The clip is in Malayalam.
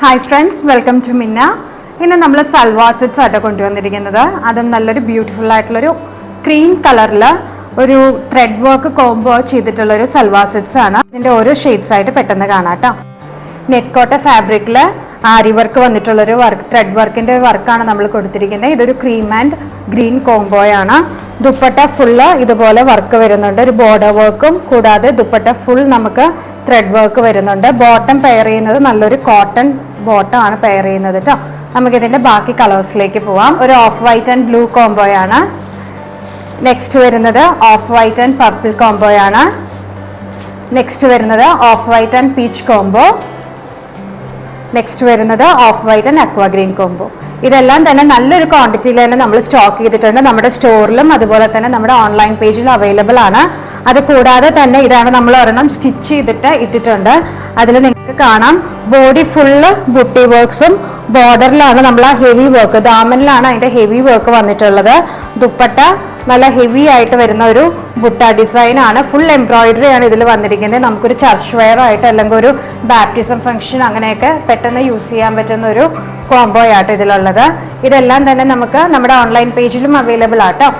ഹായ് ഫ്രണ്ട്സ്, വെൽക്കം ടു മിന്ന. ഇന്ന് നമ്മൾ സൽവാർ സെറ്റ്സ് ആയിട്ട് കൊണ്ടുവന്നിരിക്കുന്നത്. അതും നല്ലൊരു ബ്യൂട്ടിഫുൾ ആയിട്ടുള്ളൊരു ക്രീം കളറിൽ ഒരു ത്രെഡ് വർക്ക് കോംബോ ചെയ്തിട്ടുള്ളൊരു സൽവാർ സെറ്റ്സ് ആണ്. ഇതിൻ്റെ ഓരോ ഷെയ്ഡ്സ് ആയിട്ട് പെട്ടെന്ന് കാണാം കേട്ടോ. നെറ്റ് കോട്ട ഫാബ്രിക്കിൽ ആരി വർക്ക് വന്നിട്ടുള്ളൊരു വർക്ക്, ത്രെഡ് വർക്കിൻ്റെ വർക്കാണ് നമ്മൾ കൊടുത്തിരിക്കുന്നത്. ഇതൊരു ക്രീം ആൻഡ് ഗ്രീൻ കോംബോയാണ്. ദുപ്പട്ട ഫുള്ള് ഇതുപോലെ വർക്ക് വരുന്നുണ്ട്, ഒരു ബോർഡർ വർക്കും കൂടാതെ ദുപ്പട്ട ഫുൾ നമുക്ക് ത്രെഡ് വർക്ക് വരുന്നുണ്ട്. ബോട്ടം പെയർ ചെയ്യുന്നത് നല്ലൊരു കോട്ടൺ ബോട്ടം ആണ് പെയർ ചെയ്യുന്നത് കേട്ടോ. നമുക്കിതിൻ്റെ ബാക്കി കളേഴ്സിലേക്ക് പോവാം. ഒരു ഓഫ് വൈറ്റ് ആൻഡ് ബ്ലൂ കോംബോയാണ്. നെക്സ്റ്റ് വരുന്നത് ഓഫ് വൈറ്റ് ആൻഡ് പർപ്പിൾ കോംബോയാണ്. നെക്സ്റ്റ് വരുന്നത് off white and peach combo. Next വരുന്നത് off white and aqua green combo. ഇതെല്ലാം തന്നെ നല്ലൊരു ക്വാണ്ടിറ്റിയിൽ തന്നെ നമ്മൾ സ്റ്റോക്ക് ചെയ്തിട്ടുണ്ട്. നമ്മുടെ സ്റ്റോറിലും അതുപോലെ തന്നെ നമ്മുടെ ഓൺലൈൻ പേജിലും അവൈലബിൾ ആണ്. അത് കൂടാതെ തന്നെ ഇതാണ് നമ്മൾ ഒരെണ്ണം സ്റ്റിച്ച് ചെയ്തിട്ട് ഇട്ടിട്ടുണ്ട്. അതിൽ നിങ്ങൾക്ക് കാണാം ബോഡി ഫുള്ള് ബുട്ടി വർക്ക്സും ബോർഡറിലാണ് നമ്മൾ ആ ഹെവി വർക്ക്, ദാമനിലാണ് അതിൻ്റെ ഹെവി വർക്ക് വന്നിട്ടുള്ളത്. ദുപ്പട്ട നല്ല ഹെവി ആയിട്ട് വരുന്ന ഒരു ബുട്ട ഡിസൈൻ ആണ്. ഫുൾ എംബ്രോയിഡറി ആണ് ഇതിൽ വന്നിരിക്കുന്നത്. നമുക്കൊരു ചർച്ച് വെയർ ആയിട്ട് അല്ലെങ്കിൽ ഒരു ബാപ്റ്റിസം ഫംഗ്ഷൻ അങ്ങനെയൊക്കെ പെട്ടെന്ന് യൂസ് ചെയ്യാൻ പറ്റുന്ന ഒരു കോംബോ ആയിട്ട് ഇതിലുള്ളത്. ഇതെല്ലാം തന്നെ നമുക്ക് നമ്മുടെ ഓൺലൈൻ പേജിലും അവൈലബിൾ ആട്ടോ.